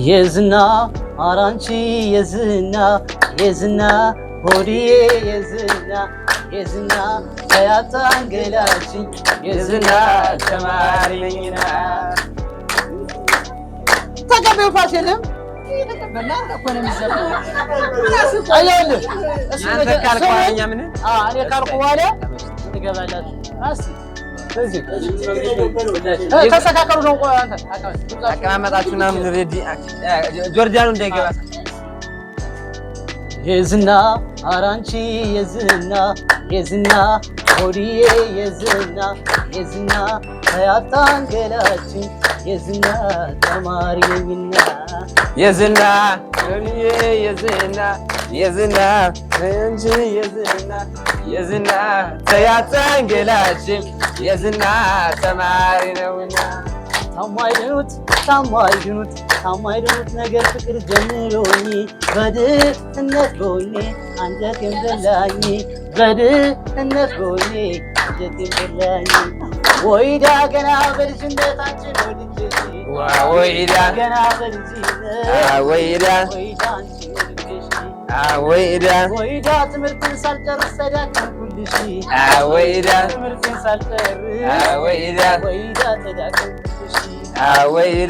የዝና አራንቺ የዝና ሆዲዬ የዝና ያታንገላችኝ የዝና ተማሪ ነኝና ተቀበዩ ፋሲልም ካልኩ በኋላ ትገባላችሁ። ተስተካከሉ ነው አቀማመጣችሁና ጆርዳኑ እንዳይገባ የዝና አራንቺ የዝና ሆዲዬ የዝና ያታንገላችኝ የዝና ተማሪ ነኝና የዝና ሆዲዬ የዝና እንጂ የዝና ያታንገላችኝ የዝና ተማሪ ነውና ታማይዱት ነገር ፍቅር ጀምሮኝ በድህነት ሆኜ አንጀቴን በላኝ ወይዳ ገና በልጅነታችን ወይዳ ገና በልጅነት ወይዳ ትምህርትን ሳልጨርስ ተዳከምኩልሽ ወይዳ ትምህርትን ሳልጨርስ ወይዳ ተዳከምኩልሽ ወይዳ